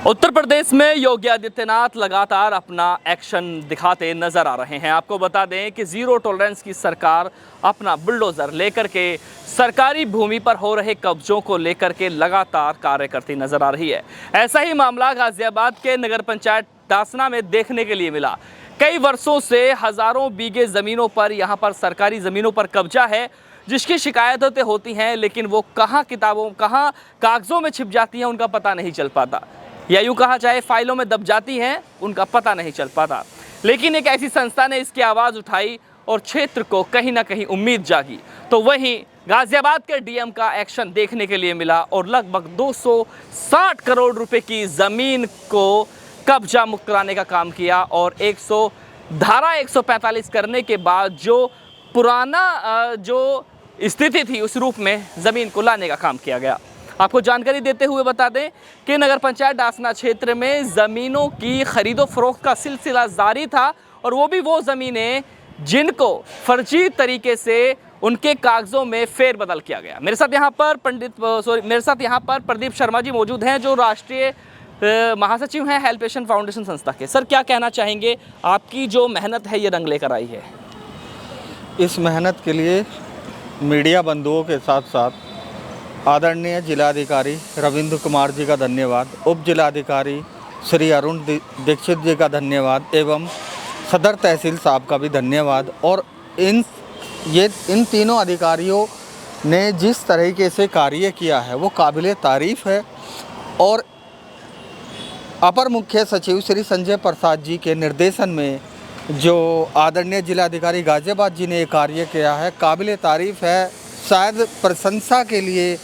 उत्तर प्रदेश में योगी आदित्यनाथ लगातार अपना एक्शन दिखाते नजर आ रहे हैं। आपको बता दें कि जीरो टॉलरेंस की सरकार अपना बुलडोजर लेकर के सरकारी भूमि पर हो रहे कब्जों को लेकर के लगातार कार्य करती नजर आ रही है। ऐसा ही मामला गाजियाबाद के नगर पंचायत डासना में देखने के लिए मिला। कई वर्षों से हजारों बीघे जमीनों पर यहाँ पर सरकारी जमीनों पर कब्जा है, जिसकी शिकायतें होती हैं, लेकिन वो कहाँ कागजों में छिप जाती हैं उनका पता नहीं चल पाता, या यूँ कहा जाए फाइलों में दब जाती हैं, उनका पता नहीं चल पाता। लेकिन एक ऐसी संस्था ने इसकी आवाज़ उठाई और क्षेत्र को कहीं ना कहीं उम्मीद जागी। तो वहीं गाजियाबाद के डीएम का एक्शन देखने के लिए मिला और लगभग 260 करोड़ रुपए की ज़मीन को कब्जा मुक्त कराने का काम किया और धारा 145 करने के बाद जो पुराना जो स्थिति थी उस रूप में ज़मीन को लाने का काम किया गया। आपको जानकारी देते हुए बता दें कि नगर पंचायत डासना क्षेत्र में ज़मीनों की खरीदो फरोख्त का सिलसिला जारी था, और वो भी वो ज़मीनें जिनको फर्जी तरीके से उनके कागज़ों में फेरबदल किया गया। मेरे साथ यहाँ पर प्रदीप शर्मा जी मौजूद हैं, जो राष्ट्रीय महासचिव हैं हेल्पेशन फाउंडेशन संस्था के। सर, क्या कहना चाहेंगे, आपकी जो मेहनत है ये रंग लेकर आई है? इस मेहनत के लिए मीडिया बंधुओं के साथ साथ आदरणीय जिलाधिकारी रविंद्र कुमार जी का धन्यवाद, उप जिलाधिकारी श्री अरुण दीक्षित जी का धन्यवाद एवं सदर तहसील साहब का भी धन्यवाद। और इन तीनों अधिकारियों ने जिस तरीके से कार्य किया है वो काबिले तारीफ़ है। और अपर मुख्य सचिव श्री संजय प्रसाद जी के निर्देशन में जो आदरणीय जिलाधिकारी गाजियाबाद जी ने कार्य किया है, काबिले तारीफ़ है। शायद प्रशंसा के लिए,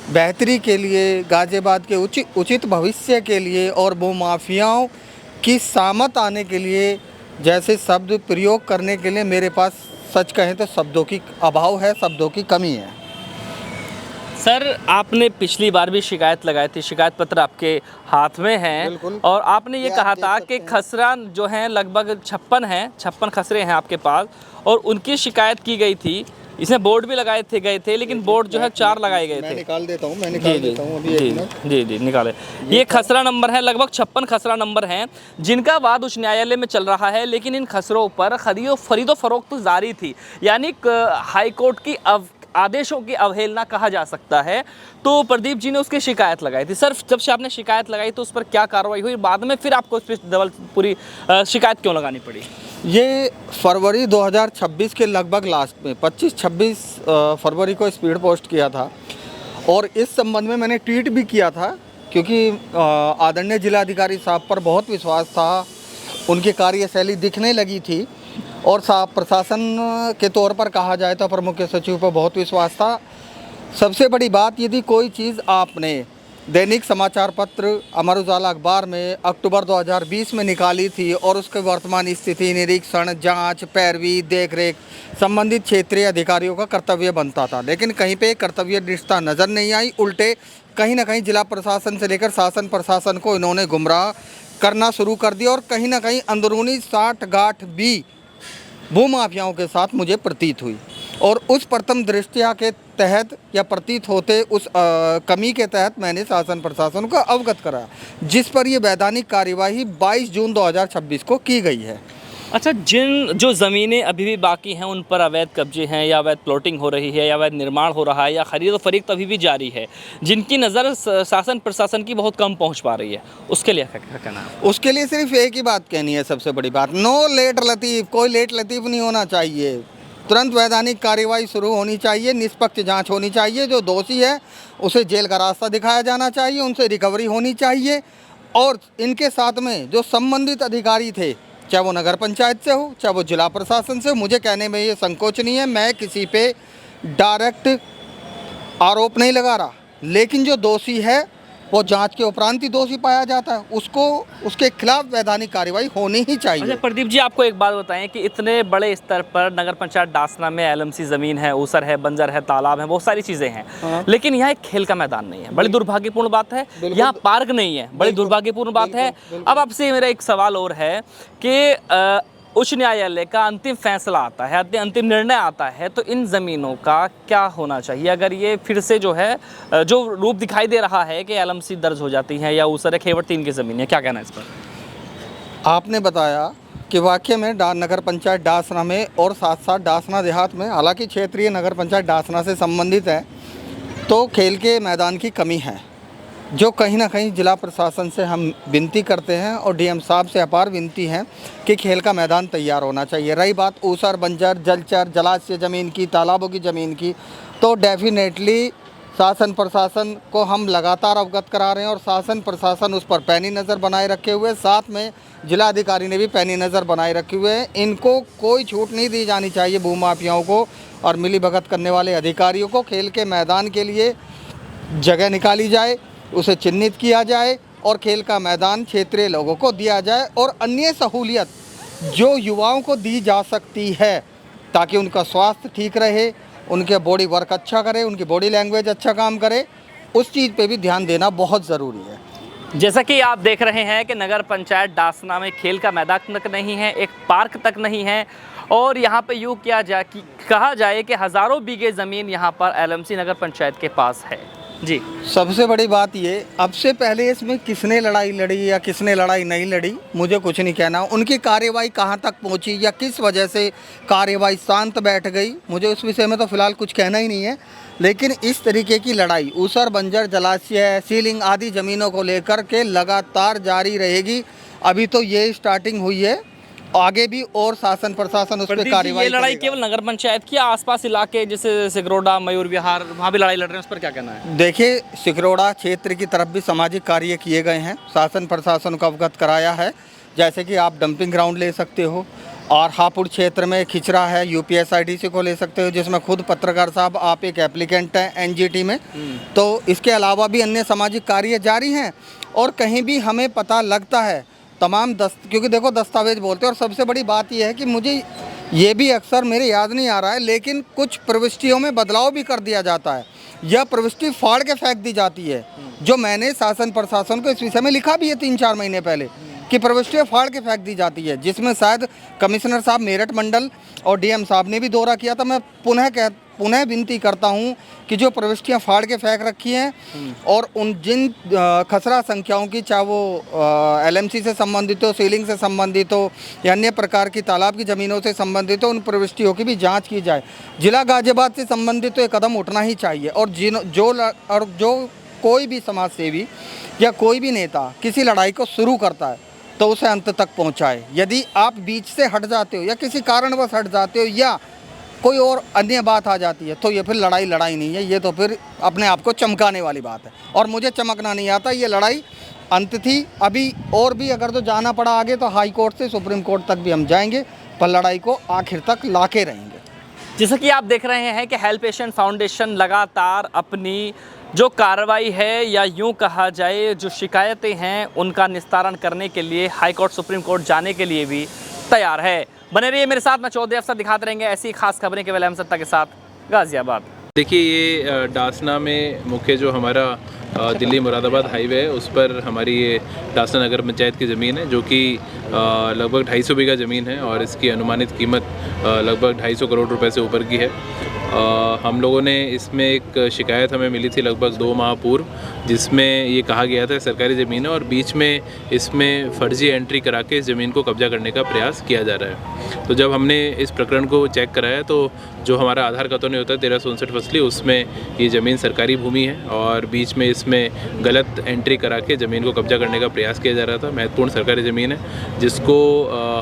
बेहतरी के लिए, गाजियाबाद के उचित भविष्य के लिए और वो माफियाओं की सामत आने के लिए जैसे शब्द प्रयोग करने के लिए मेरे पास सच कहें तो शब्दों की अभाव है, शब्दों की कमी है। सर, आपने पिछली बार भी शिकायत लगाई थी, शिकायत पत्र आपके हाथ में है, और आपने ये कहा था कि खसरा जो हैं लगभग 56 खसरे हैं आपके पास, और उनकी शिकायत की गई थी। इसमें बोर्ड भी लगाए गए थे, लेकिन बोर्ड जो है 4 लगाए गए थे। मैं निकाल देता हूँ अभी। जी निकाले। ये खसरा नंबर है, लगभग 56 खसरा नंबर हैं, जिनका वाद उच्च न्यायालय में चल रहा है। लेकिन इन खसरों पर खरीदो फरोख्त जारी थी, यानी हाईकोर्ट की आदेशों की अवहेलना कहा जा सकता है। तो प्रदीप जी ने उसकी शिकायत लगाई थी। सर, जब से आपने शिकायत लगाई तो उस पर क्या कार्रवाई हुई, बाद में फिर आपको उस पर पूरी शिकायत क्यों लगानी पड़ी? ये फरवरी 2026 के लगभग लास्ट में 25-26 फरवरी को स्पीड पोस्ट किया था, और इस संबंध में मैंने ट्वीट भी किया था, क्योंकि आदरणीय जिलाधिकारी साहब पर बहुत विश्वास था, उनकी कार्यशैली दिखने लगी थी, और साहब प्रशासन के तौर पर कहा जाए तो अपर मुख्य सचिव पर बहुत विश्वास था। सबसे बड़ी बात, यदि कोई चीज़ आपने दैनिक समाचार पत्र अमर उजाला अखबार में अक्टूबर 2020 में निकाली थी और उसके वर्तमान स्थिति, निरीक्षण, जांच, पैरवी, देखरेख संबंधित क्षेत्रीय अधिकारियों का कर्तव्य बनता था, लेकिन कहीं पे कर्तव्य निष्ठा नज़र नहीं आई। उल्टे कहीं ना कहीं जिला प्रशासन से लेकर शासन प्रशासन को इन्होंने गुमराह करना शुरू कर दिया, और कहीं ना कहीं अंदरूनी साठ-गांठ भी भूमाफियाओं के साथ मुझे प्रतीत हुई। और उस प्रथम दृष्टया के तहत या प्रतीत होते उस कमी के तहत मैंने शासन प्रशासन को अवगत करा, जिस पर ये वैधानिक कार्यवाही 22 जून 2026 को की गई है। अच्छा, जो ज़मीनें अभी भी बाकी हैं उन पर अवैध कब्जे हैं, या अवैध प्लॉटिंग हो रही है, या अवैध निर्माण हो रहा है, या खरीद फरोख्त अभी भी जारी है, जिनकी नज़र शासन प्रशासन की बहुत कम पहुंच पा रही है, उसके लिए क्या कहना है? उसके लिए सिर्फ एक ही बात कहनी है, सबसे बड़ी बात, नो लेट लतीफ़। कोई लेट लतीफ़ नहीं होना चाहिए, तुरंत वैधानिक कार्यवाही शुरू होनी चाहिए, निष्पक्ष जांच होनी चाहिए। जो दोषी है उसे जेल का रास्ता दिखाया जाना चाहिए, उनसे रिकवरी होनी चाहिए। और इनके साथ में जो संबंधित अधिकारी थे, चाहे वो नगर पंचायत से हो, चाहे वो जिला प्रशासन से हो, मुझे कहने में ये संकोच नहीं है, मैं किसी पे डायरेक्ट आरोप नहीं लगा रहा, लेकिन जो दोषी है वो जांच के उपरांत ही दोषी पाया जाता है, उसके खिलाफ वैधानिक कार्रवाई होनी ही चाहिए। अच्छा प्रदीप जी, आपको एक बात बताएं कि इतने बड़े स्तर पर नगर पंचायत डासना में एलएमसी ज़मीन है, ऊसर है, बंजर है, तालाब है, बहुत सारी चीज़ें हैं, हाँ। लेकिन यहाँ एक खेल का मैदान नहीं है, बड़ी दुर्भाग्यपूर्ण बात है। यहाँ पार्क नहीं है, बड़ी दुर्भाग्यपूर्ण बात है। अब आपसे मेरा एक सवाल और है कि उच्च न्यायालय का अंतिम फैसला आता है, अंतिम निर्णय आता है, तो इन ज़मीनों का क्या होना चाहिए अगर ये फिर से जो है जो रूप दिखाई दे रहा है कि LMC दर्ज हो जाती है या ऊसर खेवड़ 3 की ज़मीन है, क्या कहना है इस पर? आपने बताया कि वाकई में नगर पंचायत डासना में और साथ साथ डासना देहात में, हालांकि क्षेत्रीय नगर पंचायत डासना से संबंधित है, तो खेल के मैदान की कमी है, जो कहीं ना कहीं जिला प्रशासन से हम विनती करते हैं और DM साहब से अपार विनती है कि खेल का मैदान तैयार होना चाहिए। रही बात ऊसर, बंजर, जलचर, जलाशय ज़मीन की, तालाबों की ज़मीन की, तो डेफिनेटली शासन प्रशासन को हम लगातार अवगत करा रहे हैं और शासन प्रशासन उस पर पैनी नज़र बनाए रखे हुए, साथ में जिला अधिकारी ने भी पैनी नज़र बनाए रखे हुए हैं। इनको कोई छूट नहीं दी जानी चाहिए, भूमाफियाओं को और मिली भगत करने वाले अधिकारियों को। खेल के मैदान के लिए जगह निकाली जाए, उसे चिन्हित किया जाए और खेल का मैदान क्षेत्रीय लोगों को दिया जाए और अन्य सहूलियत जो युवाओं को दी जा सकती है ताकि उनका स्वास्थ्य ठीक रहे, उनके बॉडी वर्क अच्छा करे, उनकी बॉडी लैंग्वेज अच्छा काम करे, उस चीज़ पे भी ध्यान देना बहुत ज़रूरी है। जैसा कि आप देख रहे हैं कि नगर पंचायत डासना में खेल का मैदान तक नहीं है, एक पार्क तक नहीं है और यहाँ पे यूँ कहा जाए कि हज़ारों बीघे ज़मीन यहाँ पर LMC नगर पंचायत के पास है। जी, सबसे बड़ी बात ये, अब से पहले इसमें किसने लड़ाई लड़ी या किसने लड़ाई नहीं लड़ी, मुझे कुछ नहीं कहना। उनकी कार्यवाही कहाँ तक पहुँची या किस वजह से कार्यवाही शांत बैठ गई, मुझे उस विषय में तो फिलहाल कुछ कहना ही नहीं है। लेकिन इस तरीके की लड़ाई ऊसर, बंजर, जलाशय, सीलिंग आदि ज़मीनों को लेकर के लगातार जारी रहेगी। अभी तो ये स्टार्टिंग हुई है, आगे भी और शासन प्रशासन उस पर कार्रवाई। ये लड़ाई केवल नगर पंचायत की, आसपास इलाके जैसे सिकरोड़ा, मयूर विहार, वहाँ भी लड़ाई लड़ रहे हैं, उस पर क्या कहना है? देखिए, सिकरोड़ा क्षेत्र की तरफ भी सामाजिक कार्य किए गए हैं, शासन प्रशासन को अवगत कराया है। जैसे कि आप डंपिंग ग्राउंड ले सकते हो और हापुड़ क्षेत्र में खिचरा है, UPSIDC को ले सकते हो, जिसमें खुद पत्रकार साहब आप एक एप्लीकेंट हैं NGT में। तो इसके अलावा भी अन्य सामाजिक कार्य जारी हैं और कहीं भी हमें पता लगता है तमाम क्योंकि देखो दस्तावेज बोलते हैं। और सबसे बड़ी बात यह है कि मुझे ये भी अक्सर मेरे याद नहीं आ रहा है, लेकिन कुछ प्रविष्टियों में बदलाव भी कर दिया जाता है या प्रविष्टि फाड़ के फेंक दी जाती है, जो मैंने शासन प्रशासन को इस विषय में लिखा भी है 3-4 महीने पहले कि प्रविष्टियाँ फाड़ के फेंक दी जाती है, जिसमें शायद कमिश्नर साहब मेरठ मंडल और DM साहब ने भी दौरा किया था। मैं पुनः विनती करता हूं कि जो प्रविष्टियां फाड़ के फेंक रखी हैं और उन जिन खसरा संख्याओं की, चाहे वो LMC से संबंधित हो, सीलिंग से संबंधित हो या अन्य प्रकार की तालाब की ज़मीनों से संबंधित हो, उन प्रविष्टियों की भी जांच की जाए। जिला गाजियाबाद से संबंधित तो एक कदम उठना ही चाहिए और जो कोई भी समाज सेवी या कोई भी नेता किसी लड़ाई को शुरू करता है तो उसे अंत तक पहुँचाए। यदि आप बीच से हट जाते हो या किसी कारणवश हट जाते हो या कोई और अन्य बात आ जाती है तो ये फिर लड़ाई नहीं है, ये तो फिर अपने आप को चमकाने वाली बात है और मुझे चमकना नहीं आता। ये लड़ाई अंत थी, अभी और भी अगर तो जाना पड़ा आगे तो हाई कोर्ट से सुप्रीम कोर्ट तक भी हम जाएंगे, पर लड़ाई को आखिर तक लाके रहेंगे। जैसा कि आप देख रहे हैं कि हेल्प एशियन फाउंडेशन लगातार अपनी जो कार्रवाई है या यूं कहा जाए जो शिकायतें हैं उनका निस्तारण करने के लिए हाई कोर्ट, सुप्रीम कोर्ट जाने के लिए भी तैयार है। बने रहिए मेरे साथ, मैं चौधरी अफसर दिखाते रहेंगे ऐसी खास खबरें केवल अहम सत्ता के साथ, गाजियाबाद। देखिए, ये डासना में मुख्य जो हमारा दिल्ली मुरादाबाद हाईवे है उस पर हमारी ये डासना नगर पंचायत की ज़मीन है, जो कि लगभग 250 बीघा ज़मीन है और इसकी अनुमानित कीमत लगभग 250 करोड़ रुपए से ऊपर की है। हम लोगों ने इसमें एक शिकायत हमें मिली थी लगभग 2 माह पूर्व, जिसमें ये कहा गया था सरकारी ज़मीन है और बीच में इसमें फर्जी एंट्री करा के इस ज़मीन को कब्जा करने का प्रयास किया जा रहा है। तो जब हमने इस प्रकरण को चेक कराया तो जो हमारा आधार खतौनी होता है 1359 फसली, उसमें ये ज़मीन सरकारी भूमि है और बीच में इसमें गलत एंट्री करा के ज़मीन को कब्जा करने का प्रयास किया जा रहा था। महत्वपूर्ण सरकारी ज़मीन है जिसको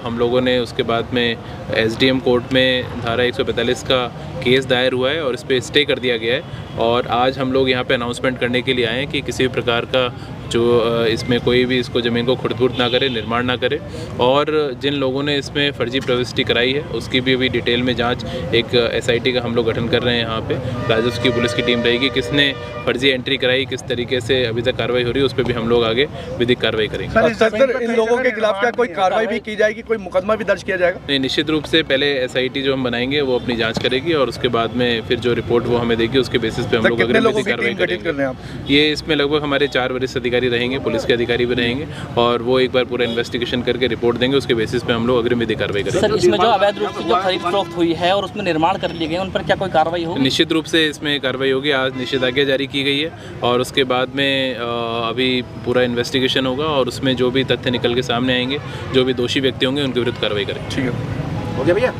हम लोगों ने उसके बाद में SDM कोर्ट में धारा 145 का केस दायर हुआ है और इस पर स्टे कर दिया गया है। और आज हम लोग यहाँ पे अनाउंसमेंट करने के लिए आए हैं कि किसी भी प्रकार का जो इसमें कोई भी इसको ज़मीन को खुर्द-बुर्द ना करे, निर्माण ना करे और जिन लोगों ने इसमें फर्जी प्रविष्टि कराई है उसकी भी अभी डिटेल में जांच एक SIT का हम लोग गठन कर रहे हैं। यहाँ पे राजस्व की पुलिस की टीम रहेगी, किसने फर्जी एंट्री कराई, किस तरीके से अभी तक कार्रवाई हो रही है उस पर भी हम लोग आगे विधिक कार्रवाई करेंगे। सर, इन लोगों के खिलाफ क्या कोई कार्रवाई भी की जाएगी, कोई मुकदमा भी दर्ज किया जाएगा? नहीं, निश्चित रूप से पहले SIT जो हम बनाएंगे वो अपनी जाँच करेगी और उसके बाद में फिर जो रिपोर्ट वो हमें देगी उसके बेसिस पे हम लोग अग्रिम विधिक कार्रवाई करेंगे। ये इसमें लगभग हमारे 4 वरिष्ठ अधिकारी अधिकारी रहेंगे, पुलिस के अधिकारी भी रहेंगे और वो एक बार पूरा इन्वेस्टिगेशन करके रिपोर्ट देंगे। उसके बेसिस पे हम लोग अग्रिम विधि कार्रवाई करेंगे। सर, इसमें जो अवैध रूप से जो खरीद फरोख्त हुई है और उसमें निर्माण कर लिए गए उन पर क्या कोई कार्रवाई होगी? निश्चित रूप से इसमें कार्रवाई होगी। आज निषेधाज्ञा जारी की गई है और उसके बाद में अभी पूरा इन्वेस्टिगेशन होगा और उसमें जो भी तथ्य निकल के सामने आएंगे, जो भी दोषी व्यक्ति होंगे उनके विरुद्ध कार्रवाई करेंगे। ठीक है, हो गया भैया।